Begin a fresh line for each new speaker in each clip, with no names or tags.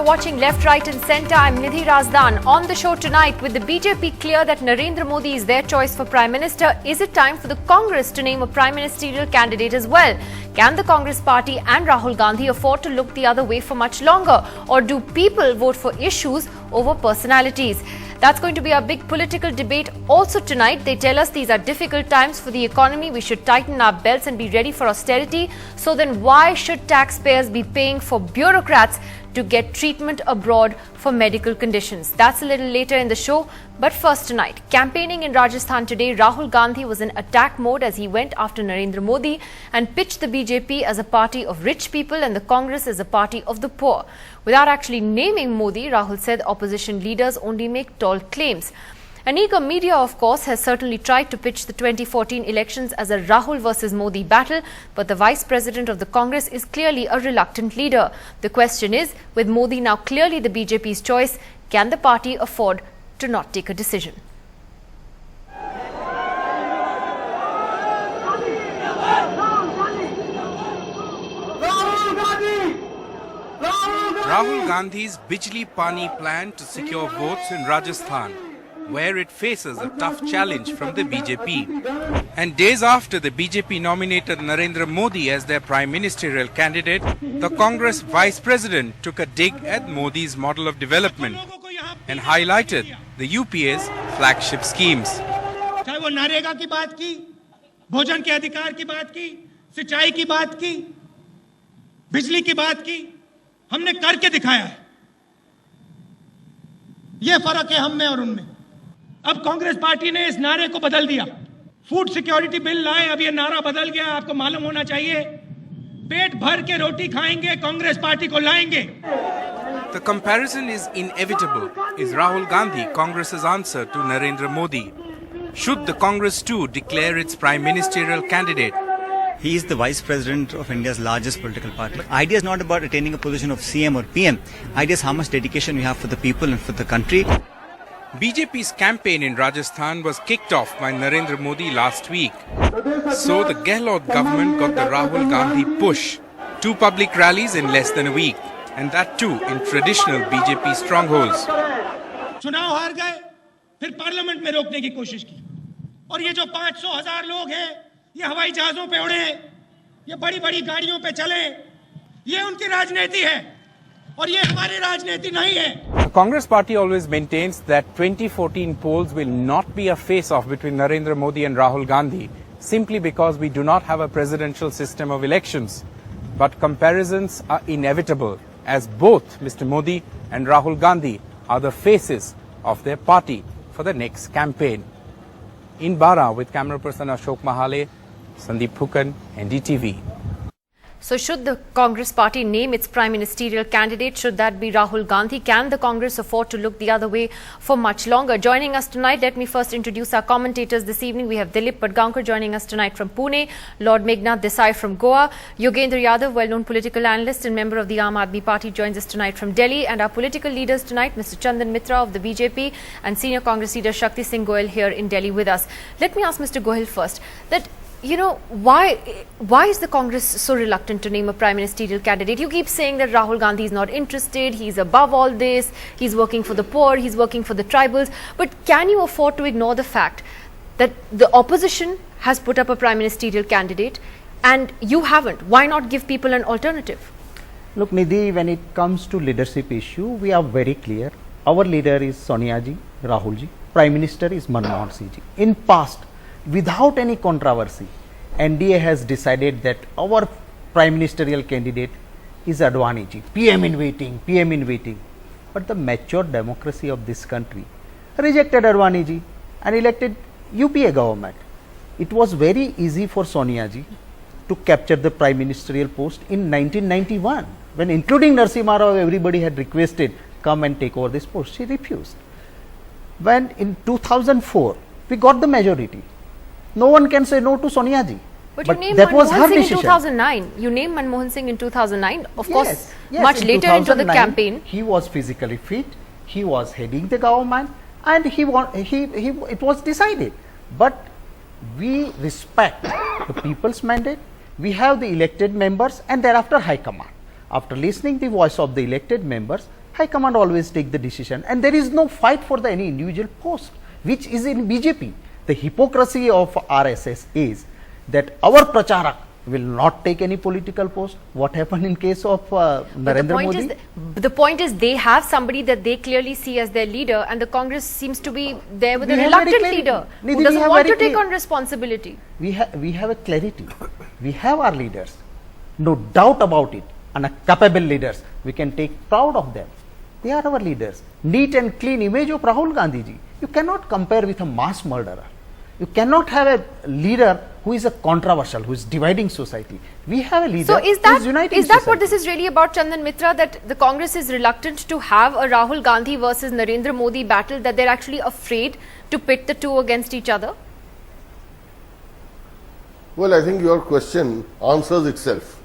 You're watching Left, Right and Centre. I'm Nidhi Razdan. On the show tonight, with the BJP clear that Narendra Modi is their choice for Prime Minister, is it time for the Congress to name a Prime Ministerial candidate as well? Can the Congress party and Rahul Gandhi afford to look the other way for much longer? Or do people vote for issues over personalities? That's going to be a big political debate also tonight. They tell us these are difficult times for the economy. We should tighten our belts and be ready for austerity. So then why should taxpayers be paying for bureaucrats to get treatment abroad for medical conditions? That's a little later in the show. But first tonight, campaigning in Rajasthan today, Rahul Gandhi was in attack mode as he went after Narendra Modi and pitched the BJP as a party of rich people and the Congress as a party of the poor. Without actually naming Modi, Rahul said opposition leaders only make tall claims. An eager media, of course, has certainly tried to pitch the 2014 elections as a Rahul versus Modi battle, but the Vice President of the Congress is clearly a reluctant leader. The question is, with Modi now clearly the BJP's choice, can the party afford to not take a decision?
Rahul Gandhi's Bijli Pani plan to secure votes in Rajasthan, where it faces a tough challenge from the BJP. And days after the BJP nominated Narendra Modi as their prime ministerial candidate, the Congress vice president took a dig at Modi's model of development and highlighted the UPA's flagship schemes.
चाहे वो नरेगा की बात की, भोजन के अधिकार की बात की, सिंचाई की बात की, बिजली की बात की, हमने करके दिखाया है। ये फर्क है हम में और उनमें। अब कांग्रेस पार्टी ने इस नारे को बदल दिया। फूड सिक्योरिटी बिल लाए, अब ये नारा बदल गया। आपको मालूम होना चाहिए, पेट भर के रोटी खाएंगे, कांग्रेस पार्टी को लाएंगे।
The comparison is inevitable. Is Rahul Gandhi Congress's answer to Narendra Modi? Should the Congress too declare its prime ministerial candidate?
He is the vice president of India's largest political party. But idea is not about attaining a position of CM or PM. Idea is how much dedication you have for the people and for the country.
BJP's campaign in Rajasthan was kicked off by Narendra Modi last week. So the Gehlot government got the Rahul Gandhi push. 2 public rallies in less than a week. And that too in traditional BJP strongholds.
चुनाव हार गए, फिर parliament में रोकने की कोशिश की। और ये जो 500,000 लोग हैं, ये हवाई जहाजों पे उड़े, ये बड़ी-बड़ी गाड़ियों पे चले, ये उनकी राजनीति है और ये हमारी राजनीति नहीं है।
The Congress party always maintains that 2014 polls will not be a face-off between Narendra Modi and Rahul Gandhi simply because we do not have a presidential system of elections. But comparisons are inevitable as both Mr. Modi and Rahul Gandhi are the faces of their party for the next campaign. In Bara with camera person Ashok Mahale, Sandeep Phukan, NDTV.
So should the Congress party name its prime ministerial candidate? Should that be Rahul Gandhi? Can the Congress afford to look the other way for much longer? Joining us tonight, let me first introduce our commentators this evening. We have Dilip Padgaonkar joining us tonight from Pune, Lord Meghnad Desai from Goa, Yogendra Yadav, well-known political analyst and member of the Aam Aadmi Party, joins us tonight from Delhi. And our political leaders tonight, Mr. Chandan Mitra of the BJP and senior Congress leader Shakti Singh Goel here in Delhi with us. Let me ask Mr. Goel first that, you know, why is the Congress so reluctant to name a prime ministerial candidate? You keep saying that Rahul Gandhi is not interested, he's above all this, he's working for the poor, he's working for the tribals. But can you afford to ignore the fact that the opposition has put up a prime ministerial candidate and you haven't? Why not give people an alternative?
Look, Nidhi, when it comes to leadership issue, we are very clear. Our leader is Sonia ji, Rahul ji, Prime Minister is Manmohan Singh ji. In past, without any controversy, NDA has decided that our prime ministerial candidate is Advani ji, PM in waiting. But the mature democracy of this country rejected Advani ji and elected UPA government. It was very easy for Sonia ji to capture the prime ministerial post in 1991, when including Narasimha Rao, everybody had requested come and take over this post. She refused. When in 2004 we got the majority, no one can say no to Sonia ji.
But you named
that was her
Manmohan Singh in
decision.
2009. You named Manmohan Singh in 2009. Of course,
Yes,
much
in
later into the
2009,
campaign.
He was physically fit. He was heading the government, and it was decided. But we respect the people's mandate. We have the elected members, and thereafter High Command. After listening the voice of the elected members, High Command always take the decision, and there is no fight for any individual post, which is in BJP. The hypocrisy of RSS is that our Pracharak will not take any political post. What happened in case of Narendra Modi?
The point is they have somebody that they clearly see as their leader, and the Congress seems to be there with
We
a
have
reluctant
very clear-
leader
Nidhi,
who
we
doesn't
have
want to
very
take
clear-
on responsibility.
We have a clarity. We have our leaders, no doubt about it, and a capable leaders. We can take proud of them. They are our leaders. Neat and clean image of Rahul Gandhi ji. You cannot compare with a mass murderer. You cannot have a leader who is a controversial, who is dividing society. We have a leader
So is
who is uniting
that what
society.
this is really about, Chandan Mitra, that the Congress is reluctant to have a Rahul Gandhi versus Narendra Modi battle, that they're actually afraid to pit the two against each other?
Well, I think your question answers itself.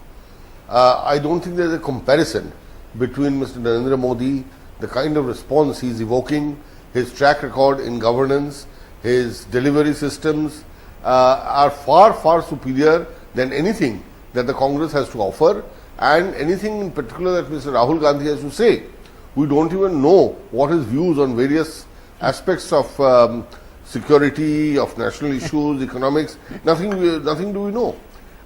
I don't think there is a comparison between Mr. Narendra Modi, the kind of response he is evoking, his track record in governance, his delivery systems are far, far superior than anything that the Congress has to offer, and anything in particular that Mr. Rahul Gandhi has to say. We don't even know what his views on various aspects of security, of national issues, economics, nothing do we know.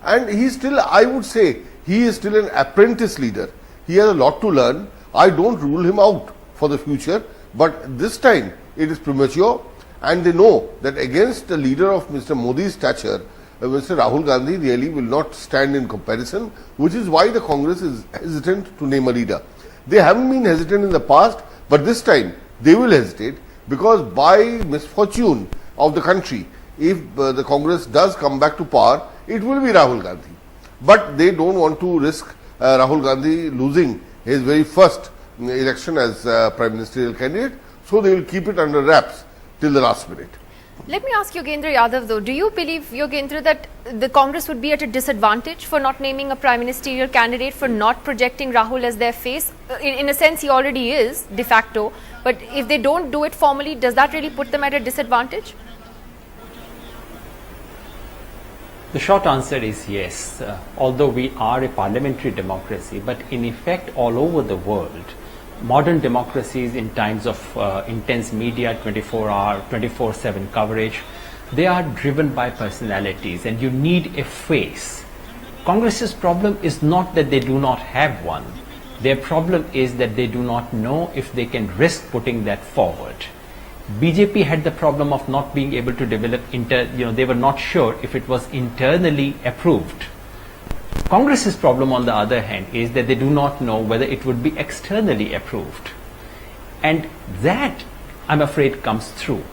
And he still, I would say, he is still an apprentice leader. He has a lot to learn. I don't rule him out for the future, but this time it is premature, and they know that against the leader of Mr. Modi's stature, Mr. Rahul Gandhi really will not stand in comparison, which is why the Congress is hesitant to name a leader. They haven't been hesitant in the past, but this time they will hesitate, because by misfortune of the country, if the Congress does come back to power, it will be Rahul Gandhi. But they don't want to risk Rahul Gandhi losing his very first election as Prime Ministerial candidate, so they will keep it under wraps till the last minute.
Let me ask Yogendra Yadav though, do you believe, Yogendra, that the Congress would be at a disadvantage for not naming a Prime Ministerial candidate, for not projecting Rahul as their face? In a sense, he already is, de facto, but if they don't do it formally, does that really put them at a disadvantage?
The short answer is yes. Although we are a parliamentary democracy, but in effect all over the world, modern democracies in times of intense media, 24-hour, 24/7 coverage, they are driven by personalities, and you need a face. Congress's problem is not that they do not have one. Their problem is that they do not know if they can risk putting that forward. BJP had the problem of not being able to develop, they were not sure if it was internally approved. Congress's problem, on the other hand, is that they do not know whether it would be externally approved. And that, I'm afraid, comes through.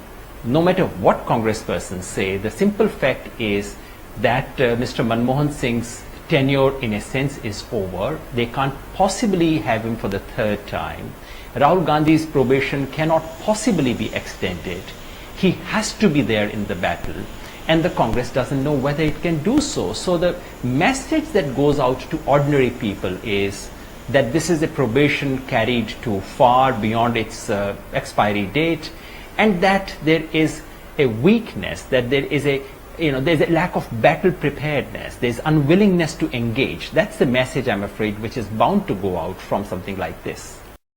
No matter what congresspersons say, the simple fact is that Mr. Manmohan Singh's tenure, in a sense, is over. They can't possibly have him for the third time. Rahul Gandhi's probation cannot possibly be extended. He has to be there in the battle, and the Congress doesn't know whether it can do so. So the message that goes out to ordinary people is that this is a probation carried too far beyond its expiry date, and that there is a weakness, that there is there's a lack of battle preparedness, there's unwillingness to engage. That's the message, I'm afraid, which is bound to go out from something like this.